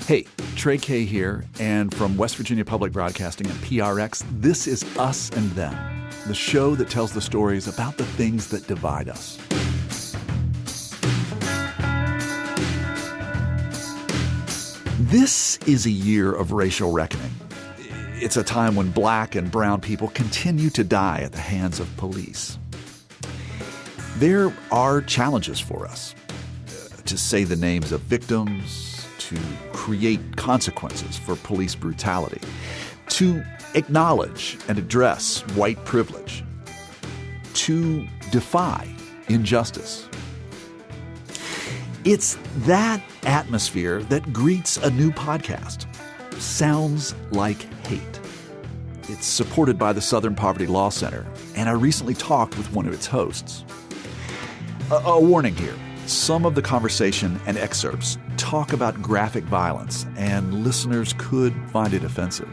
Hey, Trey K here, and from West Virginia Public Broadcasting and PRX, this is Us and Them, the show that tells the stories about the things that divide us. This is a year of racial reckoning. It's a time when black and brown people continue to die at the hands of police. There are challenges for us to say the names of victims, to create consequences for police brutality, to acknowledge and address white privilege, to defy injustice. It's that atmosphere that greets a new podcast, Sounds Like Hate. It's supported by the Southern Poverty Law Center, and I recently talked with one of its hosts. A warning here. Some of the conversation and excerpts talk about graphic violence, and listeners could find it offensive.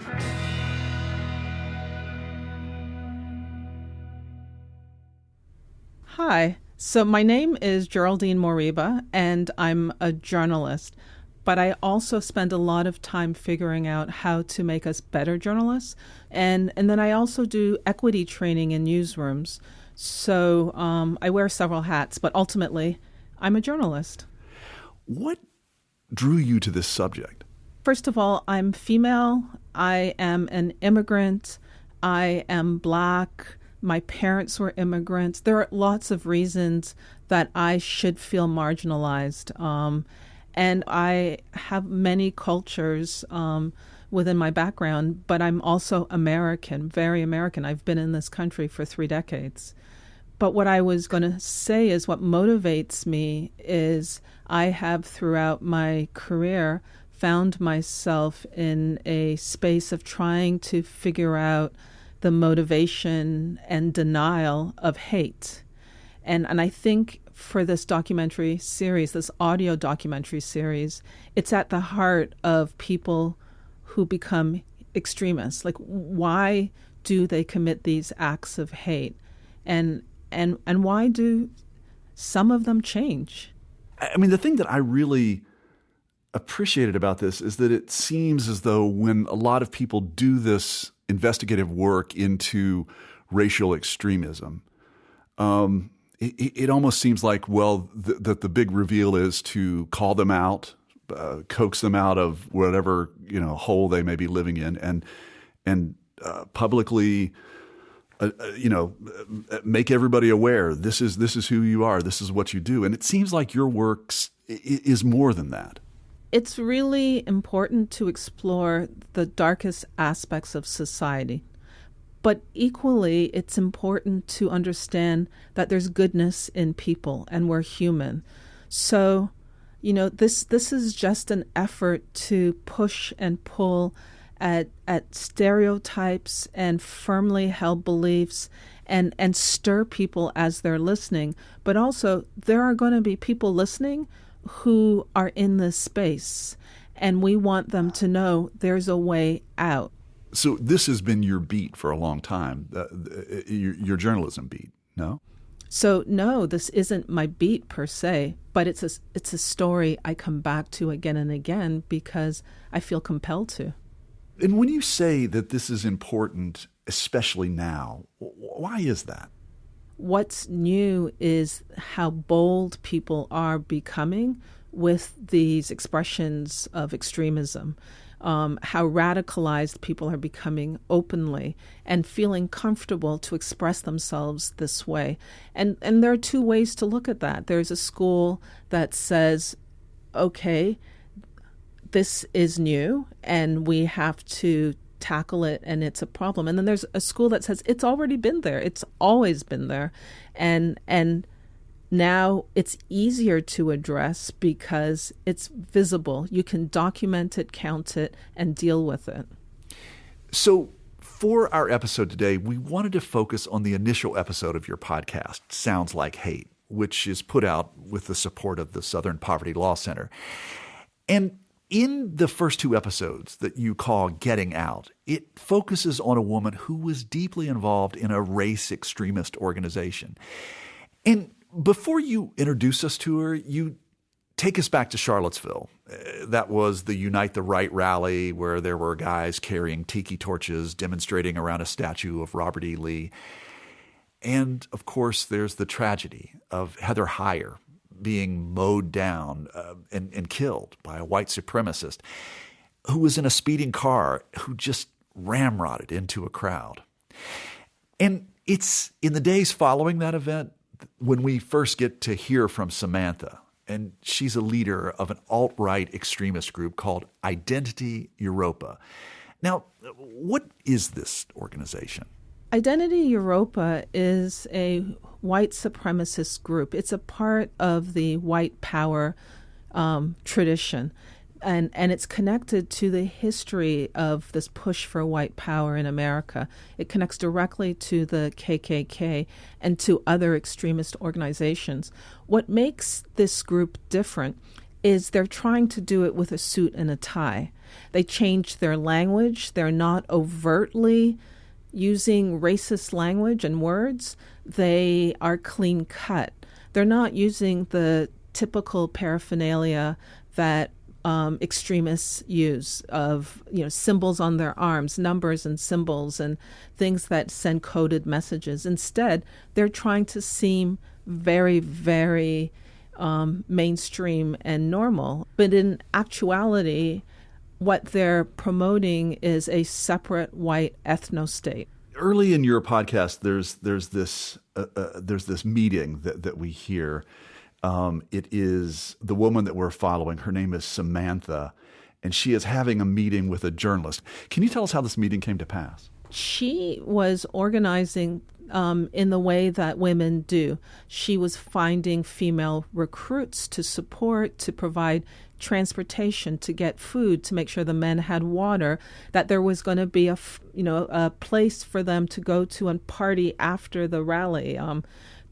Hi. So my name is Geraldine Moriba, and I'm a journalist. But I also spend a lot of time figuring out how to make us better journalists. And then I also do equity training in newsrooms. So I wear several hats, but ultimately, I'm a journalist. What drew you to this subject? First of all, I'm female. I am an immigrant. I am black. My parents were immigrants. There are lots of reasons that I should feel marginalized. And I have many cultures within my background, but I'm also American, very American. I've been in this country for 3 decades. But what I was going to say is what motivates me is I have throughout my career found myself in a space of trying to figure out the motivation and denial of hate. And I think for this documentary series, this audio documentary series, it's at the heart of people who become extremists. Like, why do they commit these acts of hate? And why do some of them change? I mean, the thing that I really appreciated about this is that it seems as though when a lot of people do this investigative work into racial extremism, it almost seems like, well, that the big reveal is to call them out, coax them out of whatever hole they may be living in, and publicly, make everybody aware. This is who you are. This is what you do. And it seems like your work is more than that. It's really important to explore the darkest aspects of society. But equally, it's important to understand that there's goodness in people and we're human. So, this is just an effort to push and pull at stereotypes and firmly held beliefs and stir people as they're listening. But also, there are going to be people listening who are in this space, and we want them to know there's a way out. So this has been your beat for a long time, your journalism beat, no? So no, this isn't my beat per se, but it's a story I come back to again and again because I feel compelled to. And when you say that this is important, especially now, why is that? What's new is how bold people are becoming with these expressions of extremism. How radicalized people are becoming openly and feeling comfortable to express themselves this way. And there are 2 ways to look at that. There's a school that says, okay, this is new and we have to tackle it and it's a problem. And then there's a school that says it's already been there. It's always been there. And now it's easier to address because it's visible. You can document it, count it, and deal with it. So for our episode today, we wanted to focus on the initial episode of your podcast, Sounds Like Hate, which is put out with the support of the Southern Poverty Law Center. And in the first 2 episodes that you call Getting Out, it focuses on a woman who was deeply involved in a race extremist organization. And before you introduce us to her, you Take us back to Charlottesville. That was the Unite the Right rally where there were guys carrying tiki torches demonstrating around a statue of Robert E. Lee. And, of course, there's the tragedy of Heather Heyer being mowed down and killed by a white supremacist who was in a speeding car who just ramrodded into a crowd. And it's in the days following that event when we first get to hear from Samantha. And she's a leader of an alt-right extremist group called Identity Europa. Now, what is this organization? Identity Europa is a white supremacist group. It's a part of the white power tradition. And it's connected to the history of this push for white power in America. It connects directly to the KKK and to other extremist organizations. What makes this group different is they're trying to do it with a suit and a tie. They changed their language. They're not overtly using racist language and words. They are clean cut. They're not using the typical paraphernalia that extremists use of, symbols on their arms, numbers and symbols and things that send coded messages. Instead, they're trying to seem very, very mainstream and normal. But in actuality, what they're promoting is a separate white ethno-state. Early in your podcast, there's this meeting that we hear. It is the woman that we're following. Her name is Samantha, and she is having a meeting with a journalist. Can you tell us how this meeting came to pass? She was organizing in the way that women do. She was finding female recruits to support, to provide transportation, to get food, to make sure the men had water, that there was going to be a place for them to go to and party after the rally,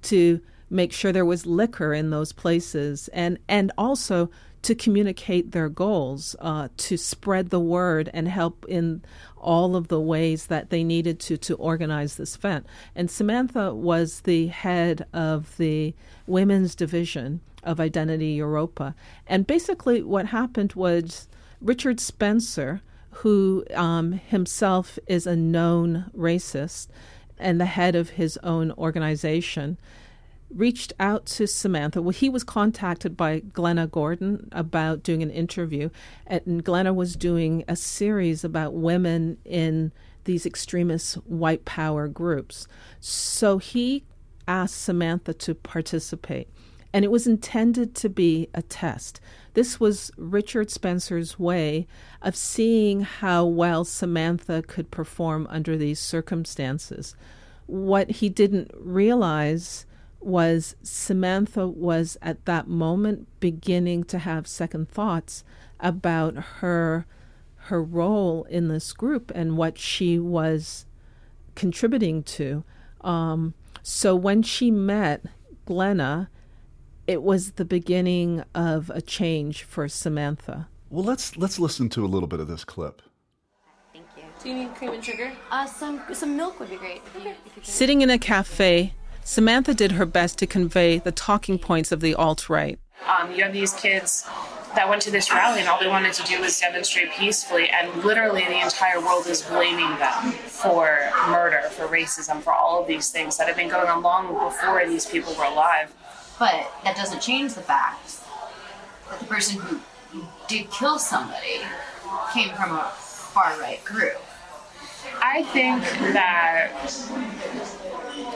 to make sure there was liquor in those places, and also to communicate their goals, to spread the word and help in all of the ways that they needed to organize this event. And Samantha was the head of the women's division of Identity Europa. And basically what happened was Richard Spencer, who himself is a known racist and the head of his own organization, reached out to Samantha. Well, he was contacted by Glenna Gordon about doing an interview, and Glenna was doing a series about women in these extremist white power groups. So he asked Samantha to participate, and it was intended to be a test. This was Richard Spencer's way of seeing how well Samantha could perform under these circumstances. What he didn't realize was Samantha was at that moment beginning to have second thoughts about her role in this group and what she was contributing to. So when she met Glenna, it was the beginning of a change for Samantha. Well, let's listen to a little bit of this clip. Thank you. Do you need cream and sugar? Some milk would be great. Okay. Sitting in a cafe, Samantha did her best to convey the talking points of the alt-right. You have these kids that went to this rally and all they wanted to do was demonstrate peacefully, and literally the entire world is blaming them for murder, for racism, for all of these things that have been going on long before these people were alive. But that doesn't change the fact that the person who did kill somebody came from a far-right group. I think that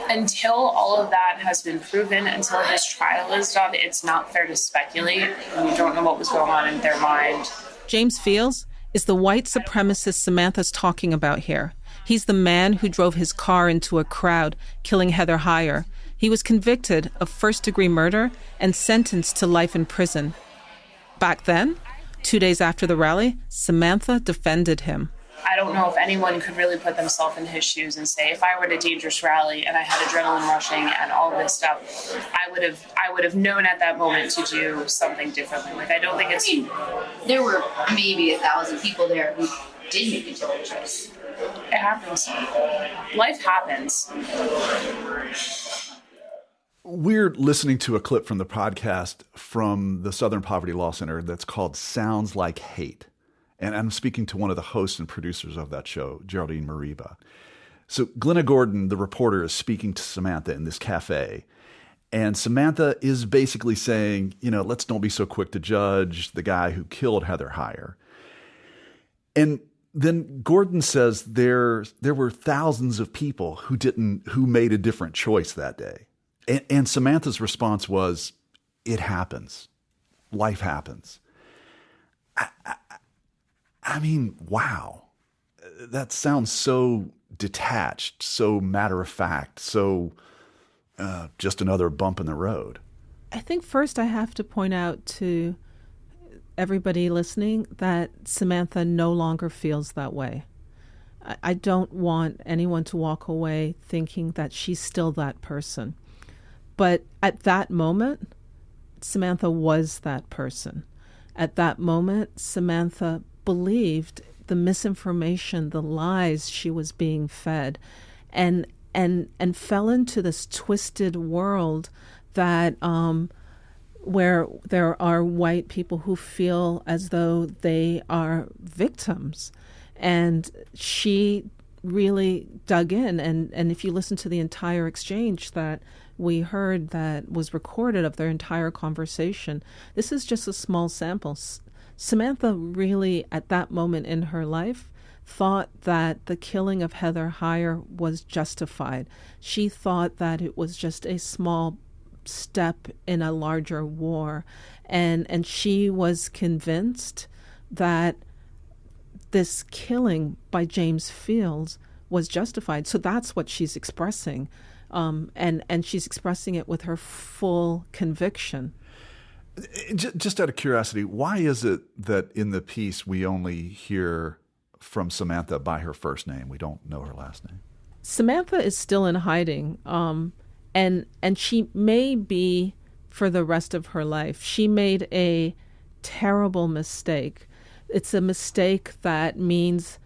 until all of that has been proven, until his trial is done, it's not fair to speculate. We don't know what was going on in their mind. James Fields is the white supremacist Samantha's talking about here. He's the man who drove his car into a crowd, killing Heather Heyer. He was convicted of first-degree murder and sentenced to life in prison. Back then, 2 days after the rally, Samantha defended him. I don't know if anyone could really put themselves in his shoes and say, if I were at a dangerous rally and I had adrenaline rushing and all this stuff, I would have known at that moment to do something differently. Like, I don't think it's... There were maybe 1,000 people there who did make a different choice. It happens. Life happens. We're listening to a clip from the podcast from the Southern Poverty Law Center that's called Sounds Like Hate. And I'm speaking to one of the hosts and producers of that show, Geraldine Mariba. So Glenna Gordon, the reporter, is speaking to Samantha in this cafe. And Samantha is basically saying, let's don't be so quick to judge the guy who killed Heather Heyer. And then Gordon says there were thousands of people who made a different choice that day. And Samantha's response was, it happens. Life happens. I mean, wow. That sounds so detached, so matter of fact, so just another bump in the road. I think first I have to point out to everybody listening that Samantha no longer feels that way. I don't want anyone to walk away thinking that she's still that person. But at that moment, Samantha was that person. At that moment, Samantha believed the misinformation, the lies she was being fed, and fell into this twisted world that where there are white people who feel as though they are victims. And she really dug in. And if you listen to the entire exchange that we heard that was recorded of their entire conversation, this is just a small sample. Samantha really, at that moment in her life, thought that the killing of Heather Heyer was justified. She thought that it was just a small step in a larger war. And she was convinced that this killing by James Fields was justified. So that's what she's expressing. And she's expressing it with her full conviction. Just out of curiosity, why is it that in the piece we only hear from Samantha by her first name? We don't know her last name. Samantha is still in hiding, and she may be for the rest of her life. She made a terrible mistake. It's a mistake that means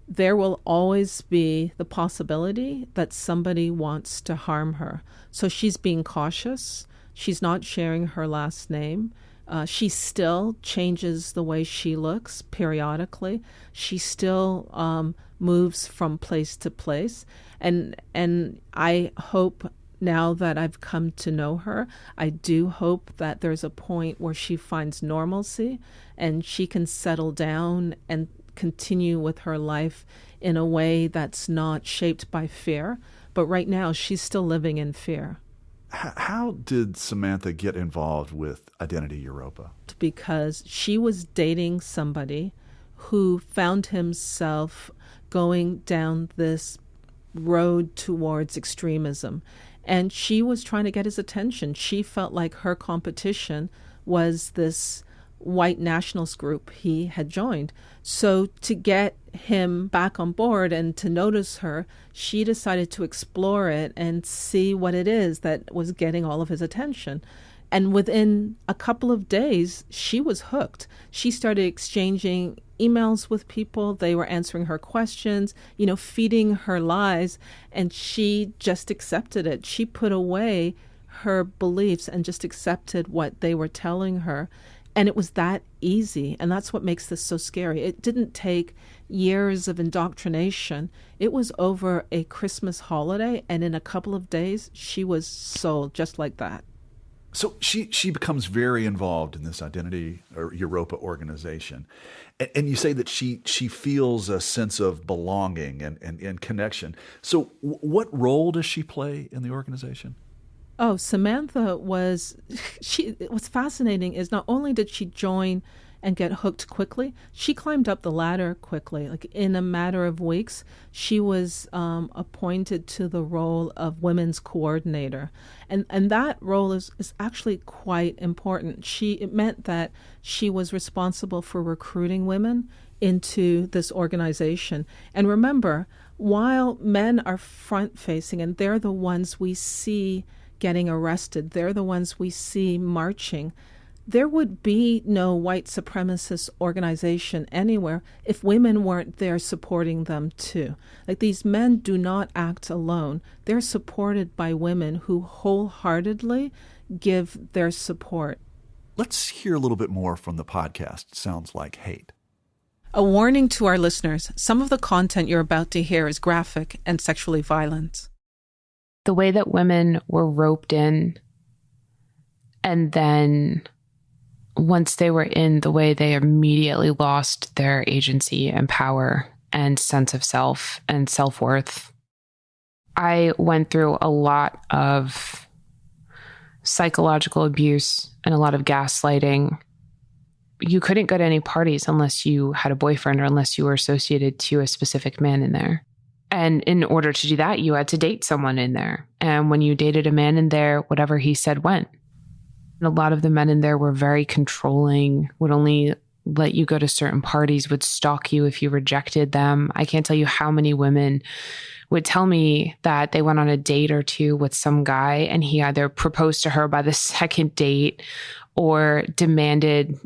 there will always be the possibility that somebody wants to harm her. So she's being cautious. She's not sharing her last name. She still changes the way she looks periodically. She still moves from place to place. And I hope now that I've come to know her, I do hope that there's a point where she finds normalcy and she can settle down and continue with her life in a way that's not shaped by fear. But right now, she's still living in fear. How did Samantha get involved with Identity Europa? Because she was dating somebody who found himself going down this road towards extremism. And she was trying to get his attention. She felt like her competition was this white nationalist group he had joined. So to get him back on board and to notice her, she decided to explore it and see what it is that was getting all of his attention. And within a couple of days, she was hooked. She started exchanging emails with people. They were answering her questions, feeding her lies, and she just accepted it. She put away her beliefs and just accepted what they were telling her. And it was that easy, and that's what makes this so scary. It didn't take years of indoctrination. It was over a Christmas holiday, and in a couple of days, she was sold just like that. So she becomes very involved in this Identity or Europa organization. And you say that she feels a sense of belonging and connection. So what role does she play in the organization? Oh, Samantha what's fascinating is not only did she join and get hooked quickly, she climbed up the ladder quickly. Like in a matter of weeks, she was appointed to the role of women's coordinator. And that role is actually quite important. It meant that she was responsible for recruiting women into this organization. And remember, while men are front-facing and they're the ones we see getting arrested, they're the ones we see marching, There would be no white supremacist organization anywhere if women weren't there supporting them too. Like, these men do not act alone. They're supported by women who wholeheartedly give their support. Let's hear a little bit more from the podcast, Sounds Like Hate. A warning to our listeners, some of the content you're about to hear is graphic and sexually violent. The way that women were roped in, and then once they were in, the way they immediately lost their agency and power and sense of self and self-worth. I went through a lot of psychological abuse and a lot of gaslighting. You couldn't go to any parties unless you had a boyfriend or unless you were associated to a specific man in there. And in order to do that, you had to date someone in there. And when you dated a man in there, whatever he said went. And a lot of the men in there were very controlling, would only let you go to certain parties, would stalk you if you rejected them. I can't tell you how many women would tell me that they went on a date or two with some guy and he either proposed to her by the second date or demanded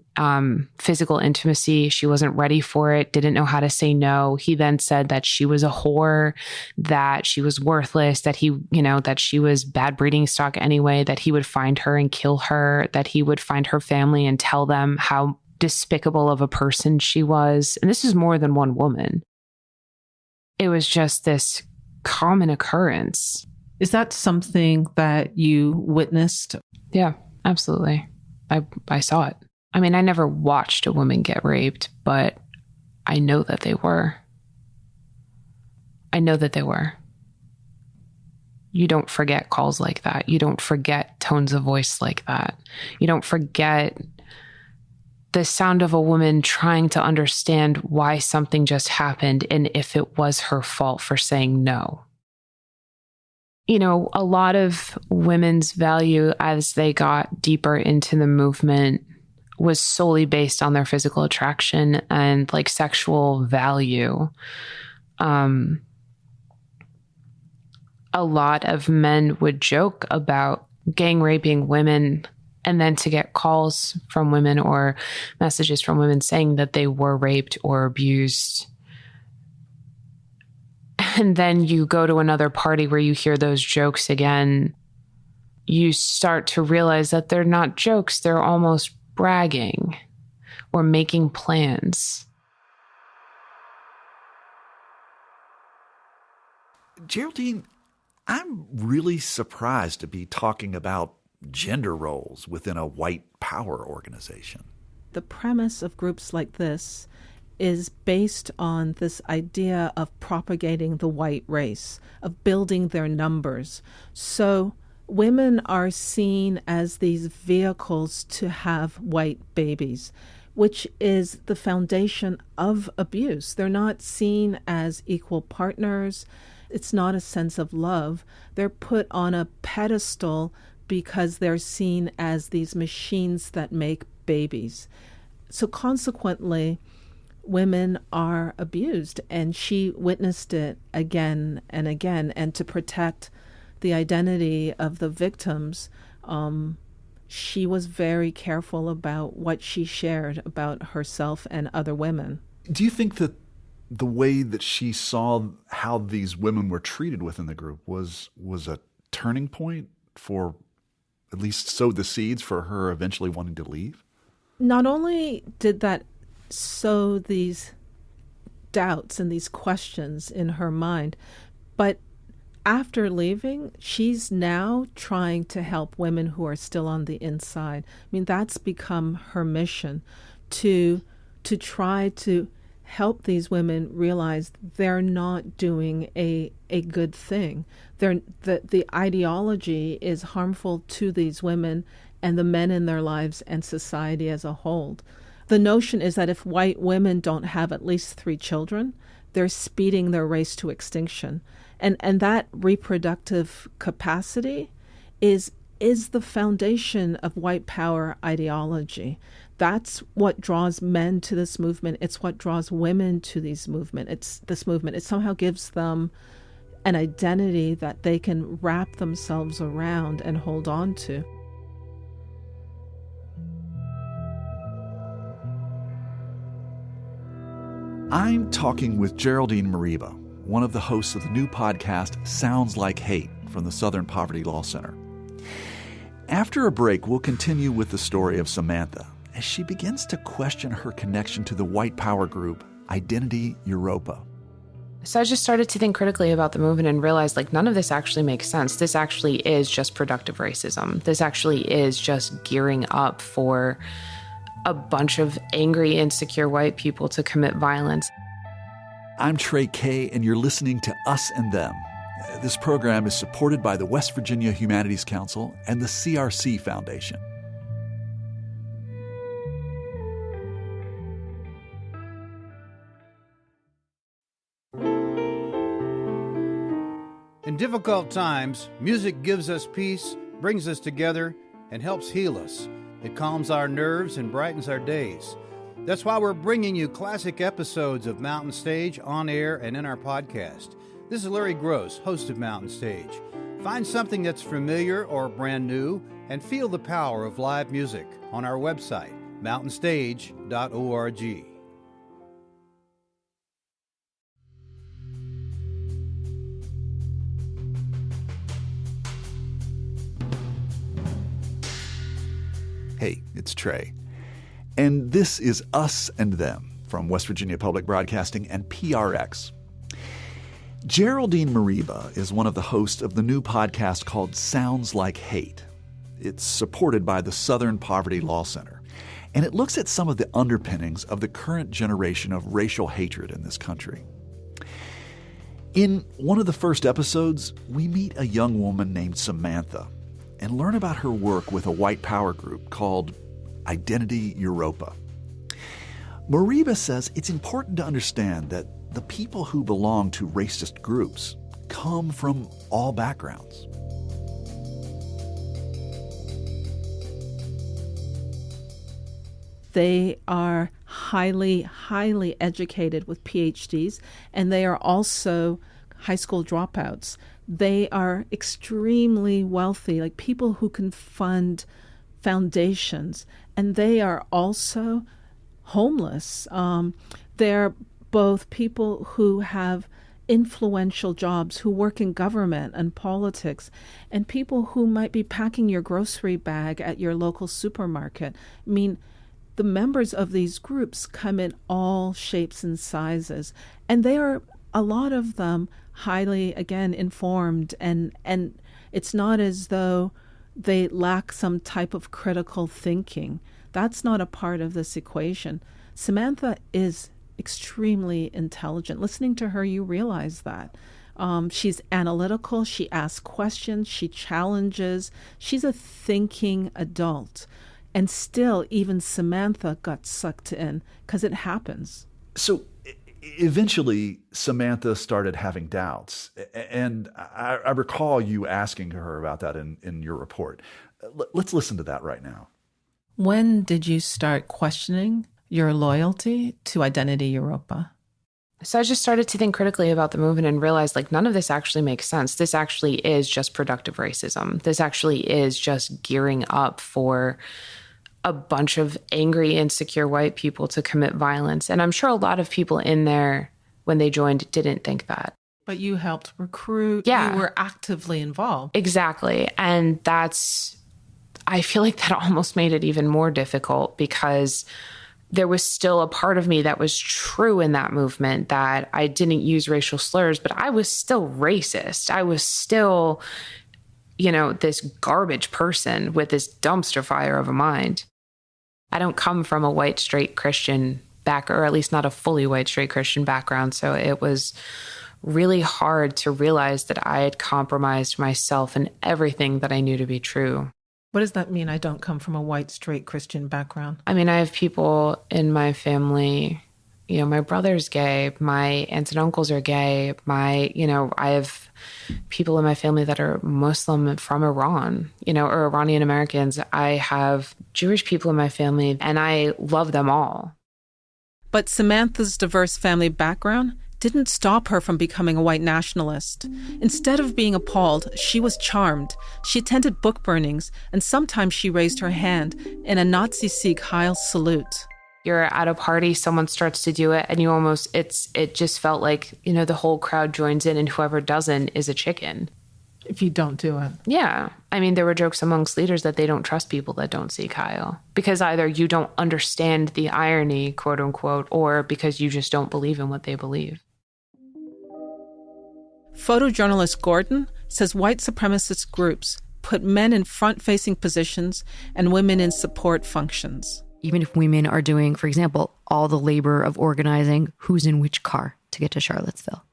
physical intimacy. She wasn't ready for it, didn't know how to say no. He then said that she was a whore, that she was worthless, that that she was bad breeding stock anyway, that he would find her and kill her, that he would find her family and tell them how despicable of a person she was. And this is more than one woman. It was just this common occurrence. Is that something that you witnessed? Yeah, absolutely. I saw it. I mean, I never watched a woman get raped, but I know that they were. I know that they were. You don't forget calls like that. You don't forget tones of voice like that. You don't forget the sound of a woman trying to understand why something just happened and if it was her fault for saying no. You know, a lot of women's value as they got deeper into the movement was solely based on their physical attraction and like sexual value. A lot of men would joke about gang raping women and then to get calls from women or messages from women saying that they were raped or abused. And then you go to another party where you hear those jokes again. You start to realize that they're not jokes. They're almost bragging or making plans. Geraldine, I'm really surprised to be talking about gender roles within a white power organization. The premise of groups like this is based on this idea of propagating the white race, of building their numbers. So women are seen as these vehicles to have white babies, which is the foundation of abuse. They're not seen as equal partners. It's not a sense of love. They're put on a pedestal because they're seen as these machines that make babies. So consequently, women are abused, and she witnessed it again and again. And to protect the identity of the victims, she was very careful about what she shared about herself and other women. Do you think that the way that she saw how these women were treated within the group was a turning point for, at least sowed the seeds for her eventually wanting to leave? Not only did that sow these doubts and these questions in her mind, but after leaving, she's now trying to help women who are still on the inside. I mean, that's become her mission, to try to help these women realize they're not doing a good thing. The ideology is harmful to these women and the men in their lives and society as a whole. The notion is that if white women don't have at least 3 children, they're speeding their race to extinction. And that reproductive capacity is the foundation of white power ideology. That's what draws men to this movement. It's what draws women to this movement. It somehow gives them an identity that they can wrap themselves around and hold on to. I'm talking with Geraldine Mariba, one of the hosts of the new podcast Sounds Like Hate from the Southern Poverty Law Center. After a break, we'll continue with the story of Samantha as she begins to question her connection to the white power group Identity Europa. So I just started to think critically about the movement and realized, none of this actually makes sense. This actually is just productive racism. This actually is just gearing up for a bunch of angry, insecure white people to commit violence. I'm Trey Kay, and you're listening to Us and Them. This program is supported by the West Virginia Humanities Council and the CRC Foundation. In difficult times, music gives us peace, brings us together, and helps heal us. It calms our nerves and brightens our days. That's why we're bringing you classic episodes of Mountain Stage on air and in our podcast. This is Larry Gross, host of Mountain Stage. Find something that's familiar or brand new and feel the power of live music on our website, mountainstage.org. Hey, it's Trey. And this is Us and Them from West Virginia Public Broadcasting and PRX. Geraldine Mariba is one of the hosts of the new podcast called Sounds Like Hate. It's supported by the Southern Poverty Law Center, and it looks at some of the underpinnings of the current generation of racial hatred in this country. In one of the first episodes, we meet a young woman named Samantha and learn about her work with a white power group called Identity Europa. Mariba says it's important to understand that the people who belong to racist groups come from all backgrounds. They are highly, highly educated with PhDs, and they are also high school dropouts. They are extremely wealthy, like people who can fund foundations, and they are also homeless. They're both people who have influential jobs, who work in government and politics, and people who might be packing your grocery bag at your local supermarket. I mean, the members of these groups come in all shapes and sizes, and they are, a lot of them, highly, again, informed, and it's not as though they lack some type of critical thinking. That's not a part of this equation. Samantha is extremely intelligent. Listening to her, you realize that. She's analytical, she asks questions, she challenges. She's a thinking adult. And still, even Samantha got sucked in, because it happens. So eventually, Samantha started having doubts. And I recall you asking her about that in your report. Let's listen to that right now. When did you start questioning your loyalty to Identity Europa? So I just started to think critically about the movement and realized, none of this actually makes sense. This actually is just productive racism. This actually is just gearing up for a bunch of angry, insecure white people to commit violence. And I'm sure a lot of people in there, when they joined, didn't think that. But you helped recruit. Yeah. You were actively involved. Exactly. And I feel like that almost made it even more difficult, because there was still a part of me that was true in that movement, that I didn't use racial slurs, but I was still racist. I was still, this garbage person with this dumpster fire of a mind. I don't come from a white, straight Christian or at least not a fully white, straight Christian background. So it was really hard to realize that I had compromised myself and everything that I knew to be true. What does that mean? I don't come from a white, straight Christian background. I mean, I have people in my family, my brother's gay, my aunts and uncles are gay, I have people in my family that are Muslim from Iran, or Iranian Americans. I have Jewish people in my family, and I love them all. But Samantha's diverse family background didn't stop her from becoming a white nationalist. Instead of being appalled, she was charmed. She attended book burnings, and sometimes she raised her hand in a Nazi Sieg Heil salute. You're at a party, someone starts to do it, and it just felt like, the whole crowd joins in, and whoever doesn't is a chicken. If you don't do it. Yeah. I mean, there were jokes amongst leaders that they don't trust people that don't see Kyle, because either you don't understand the irony, quote unquote, or because you just don't believe in what they believe. Photojournalist Gordon says white supremacist groups put men in front-facing positions and women in support functions. Even if women are doing, for example, all the labor of organizing who's in which car to get to Charlottesville.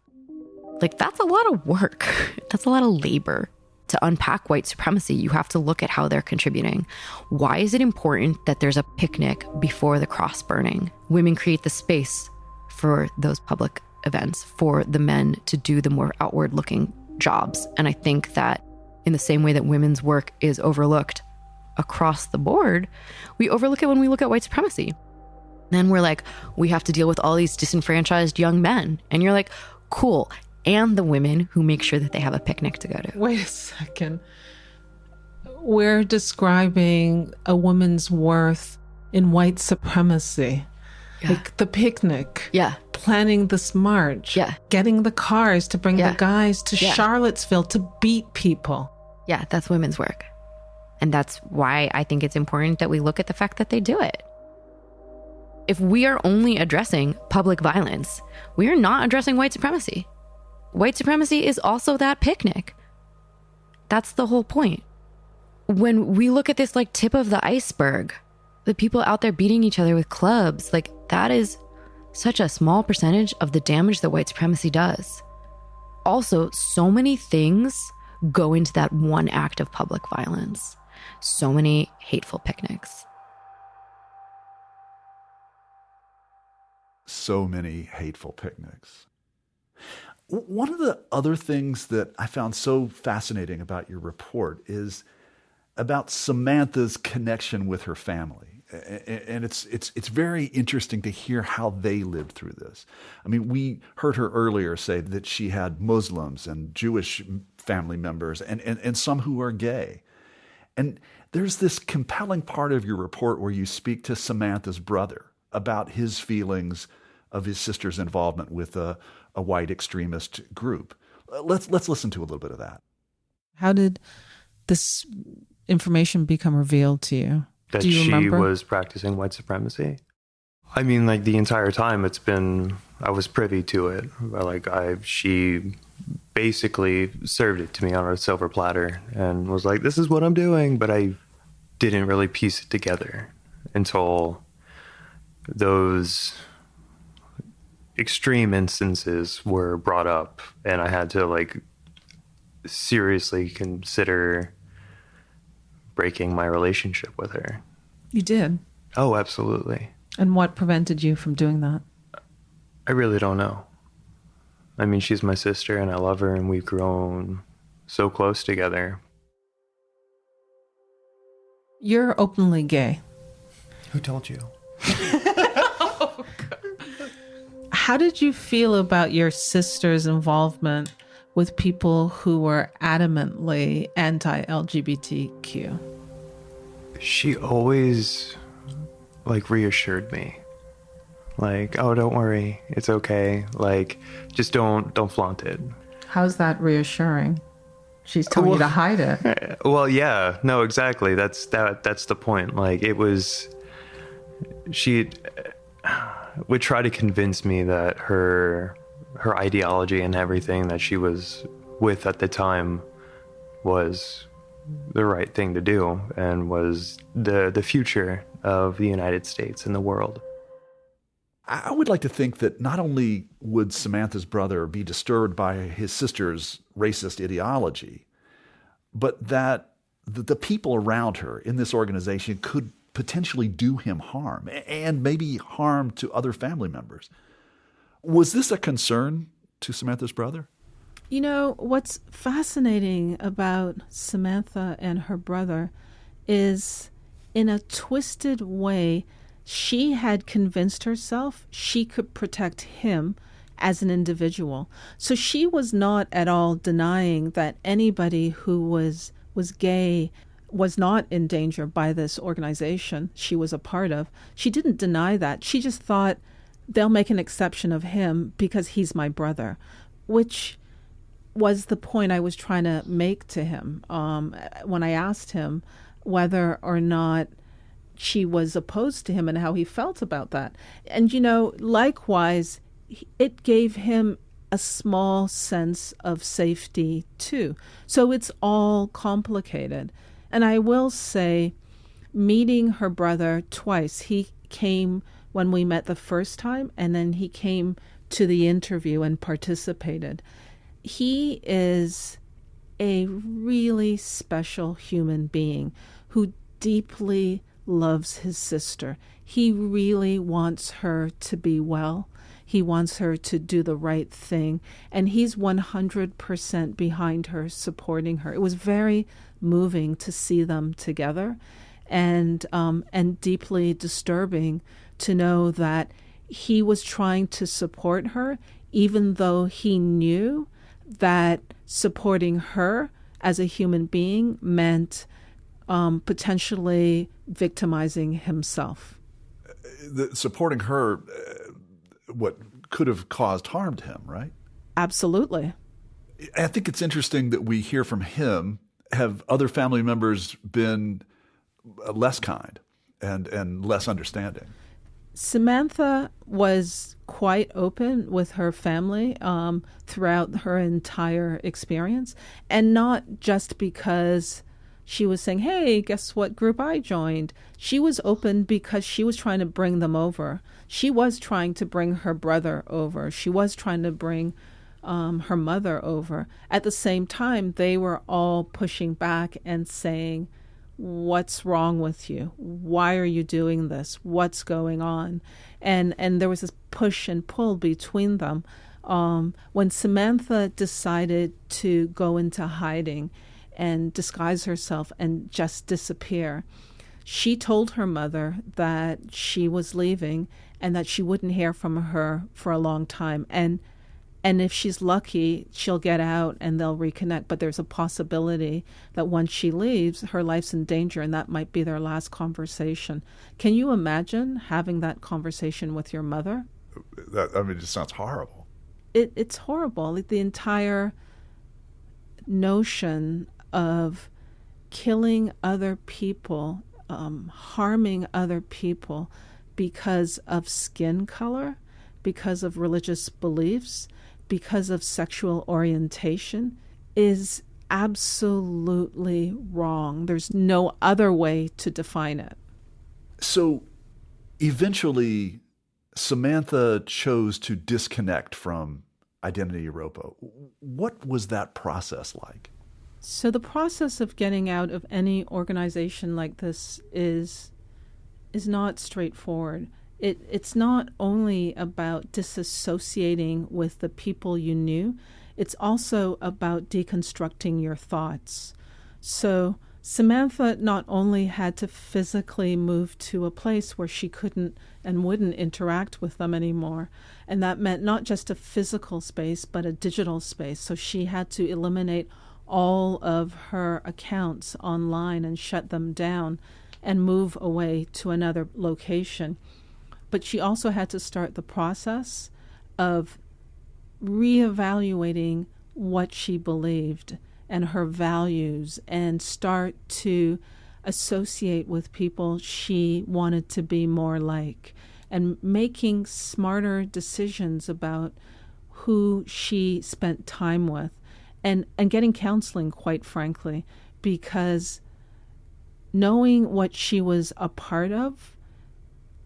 Like, that's a lot of work. That's a lot of labor. To unpack white supremacy, you have to look at how they're contributing. Why is it important that there's a picnic before the cross burning? Women create the space for those public events, for the men to do the more outward-looking jobs. And I think that in the same way that women's work is overlooked across the board, we overlook it when we look at white supremacy. Then we're like, we have to deal with all these disenfranchised young men. And you're like, cool. And the women who make sure that they have a picnic to go to. Wait a second. We're describing a woman's worth in white supremacy. Yeah. Like the picnic. Yeah. Planning this march. Yeah. Getting the cars to bring the guys to Charlottesville to beat people. Yeah, that's women's work. And that's why I think it's important that we look at the fact that they do it. If we are only addressing public violence, we are not addressing white supremacy. White supremacy is also that picnic. That's the whole point. When we look at this like tip of the iceberg, the people out there beating each other with clubs, like that is such a small percentage of the damage that white supremacy does. Also, so many things go into that one act of public violence. So many hateful picnics. So many hateful picnics. One of the other things that I found so fascinating about your report is about Samantha's connection with her family. And it's very interesting to hear how they lived through this. I mean, we heard her earlier say that she had Muslims and Jewish family members and some who are gay. And there's this compelling part of your report where you speak to Samantha's brother about his feelings of his sister's involvement with a white extremist group. Let's listen to a little bit of that. How did this information become revealed to you? That Do you she remember? was practicing white supremacy? I mean, like the entire time I was privy to it. She basically served it to me on a silver platter and was like, this is what I'm doing. But I didn't really piece it together until those extreme instances were brought up, and I had to seriously consider breaking my relationship with her. You did? Oh, absolutely. And what prevented you from doing that? I really don't know. I mean, she's my sister and I love her and we've grown so close together. You're openly gay. Who told you? How did you feel about your sister's involvement with people who were adamantly anti-LGBTQ? She always reassured me. Oh, don't worry, it's okay. Just don't flaunt it. How's that reassuring? She's telling you to hide it. Well, yeah, no, exactly. That's the point. She would try to convince me that her ideology and everything that she was with at the time was the right thing to do and was the future of the United States and the world. I would like to think that not only would Samantha's brother be disturbed by his sister's racist ideology, but that the people around her in this organization could potentially do him harm and maybe harm to other family members. Was this a concern to Samantha's brother? You know, what's fascinating about Samantha and her brother is, in a twisted way, she had convinced herself she could protect him as an individual. So she was not at all denying that anybody who was gay was not in danger by this organization she was a part of. She didn't deny that. She just thought they'll make an exception of him because he's my brother, which was the point I was trying to make to him when I asked him whether or not she was opposed to him and how he felt about that. And, likewise, it gave him a small sense of safety too. So it's all complicated. And I will say, meeting her brother twice, he came when we met the first time, and then he came to the interview and participated. He is a really special human being who deeply loves his sister. He really wants her to be well. He wants her to do the right thing. And he's 100% behind her, supporting her. It was very moving to see them together, and deeply disturbing to know that he was trying to support her, even though he knew that supporting her as a human being meant potentially victimizing himself. Supporting her, what could have caused harm to him, right? Absolutely. I think it's interesting that we hear from him. Have other family members been less kind and less understanding? Samantha was quite open with her family throughout her entire experience, and not just because she was saying, hey, guess what group I joined? She was open because she was trying to bring them over. She was trying to bring her brother over. She was trying to bring her mother over. At the same time, they were all pushing back and saying, what's wrong with you? Why are you doing this? What's going on? And there was this push and pull between them. When Samantha decided to go into hiding and disguise herself and just disappear, she told her mother that she was leaving and that she wouldn't hear from her for a long time. And if she's lucky, she'll get out and they'll reconnect. But there's a possibility that once she leaves, her life's in danger, and that might be their last conversation. Can you imagine having that conversation with your mother? It just sounds horrible. It's horrible. The entire notion of killing other people, harming other people because of skin color, because of religious beliefs, because of sexual orientation is absolutely wrong. There's no other way to define it. So eventually, Samantha chose to disconnect from Identity Europa. What was that process like? So the process of getting out of any organization like this is not straightforward. It's not only about disassociating with the people you knew, it's also about deconstructing your thoughts. So Samantha not only had to physically move to a place where she couldn't and wouldn't interact with them anymore, and that meant not just a physical space, but a digital space. So she had to eliminate all of her accounts online and shut them down and move away to another location. But she also had to start the process of reevaluating what she believed and her values, and start to associate with people she wanted to be more like, and making smarter decisions about who she spent time with, and getting counseling, quite frankly, because knowing what she was a part of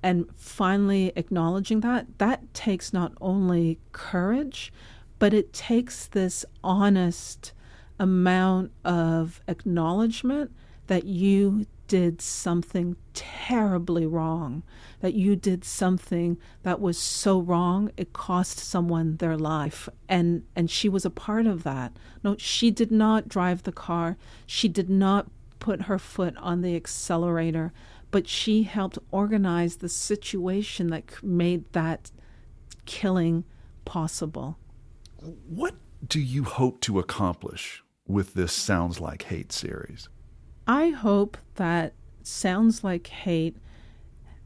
and finally acknowledging that takes not only courage, but it takes this honest amount of acknowledgement that you did something terribly wrong, that you did something that was so wrong it cost someone their life. And she was a part of that. No, she did not drive the car. She did not put her foot on the accelerator, but she helped organize the situation that made that killing possible. What do you hope to accomplish with this Sounds Like Hate series? I hope that Sounds Like Hate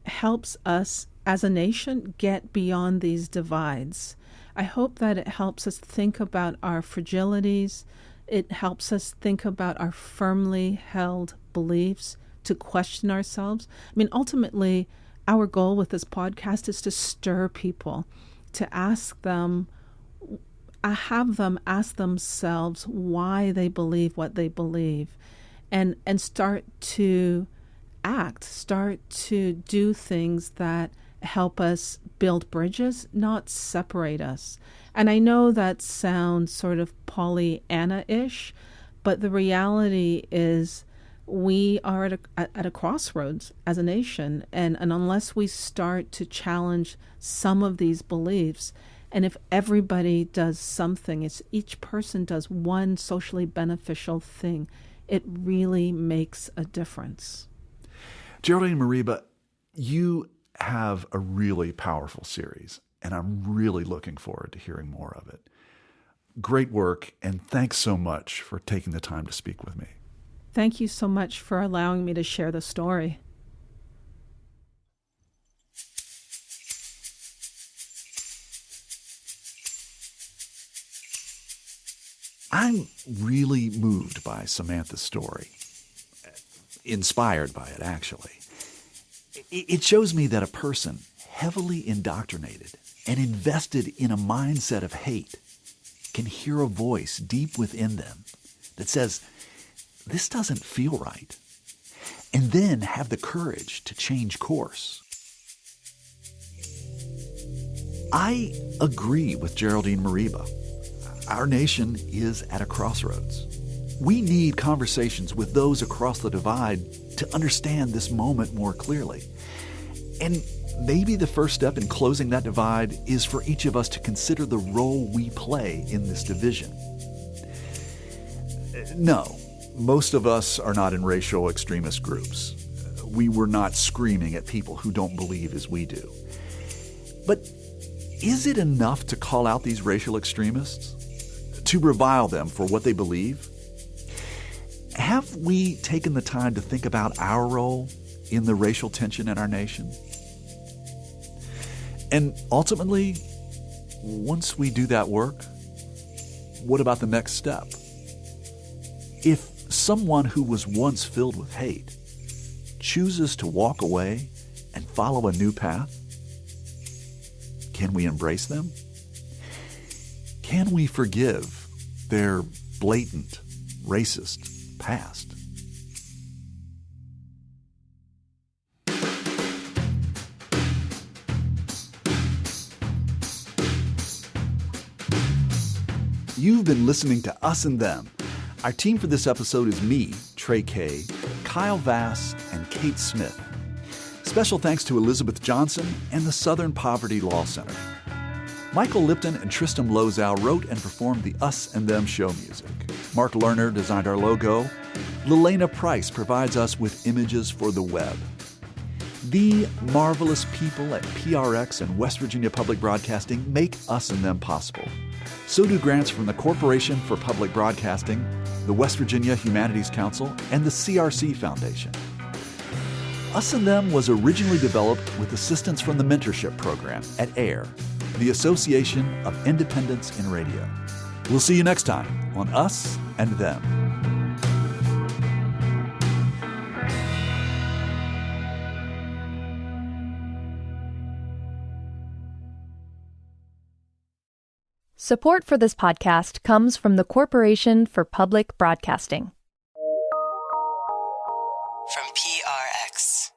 helps us as a nation get beyond these divides. I hope that it helps us think about our fragilities. It helps us think about our firmly held beliefs, to question ourselves. I mean, ultimately, our goal with this podcast is to stir people, to ask them, have them ask themselves why they believe what they believe, and start to act, start to do things that help us build bridges, not separate us. And I know that sounds sort of Pollyanna-ish, but the reality is we are at a crossroads as a nation, and unless we start to challenge some of these beliefs, and if everybody does something, if each person does one socially beneficial thing, it really makes a difference. Geraldine Mariba, you have a really powerful series, and I'm really looking forward to hearing more of it. Great work, and thanks so much for taking the time to speak with me. Thank you so much for allowing me to share the story. I'm really moved by Samantha's story. Inspired by it, actually. It shows me that a person heavily indoctrinated and invested in a mindset of hate can hear a voice deep within them that says, this doesn't feel right, and then have the courage to change course. I agree with Geraldine Mariba. Our nation is at a crossroads. We need conversations with those across the divide to understand this moment more clearly. And maybe the first step in closing that divide is for each of us to consider the role we play in this division. No, most of us are not in racial extremist groups. We were not screaming at people who don't believe as we do. But is it enough to call out these racial extremists? To revile them for what they believe? Have we taken the time to think about our role in the racial tension in our nation? And ultimately, once we do that work, what about the next step? If someone who was once filled with hate chooses to walk away and follow a new path, can we embrace them? Can we forgive their blatant, racist past? You've been listening to Us and Them. Our team for this episode is me, Trey Kay, Kyle Vass, and Kate Smith. Special thanks to Elizabeth Johnson and the Southern Poverty Law Center. Michael Lipton and Tristam Lozow wrote and performed the Us and Them show music. Mark Lerner designed our logo. Lelena Price provides us with images for the web. The marvelous people at PRX and West Virginia Public Broadcasting make Us and Them possible. So do grants from the Corporation for Public Broadcasting, the West Virginia Humanities Council, and the CRC Foundation. Us and Them was originally developed with assistance from the mentorship program at AIR, the Association of Independents in Radio. We'll see you next time on Us and Them. Support for this podcast comes from the Corporation for Public Broadcasting. From PRX.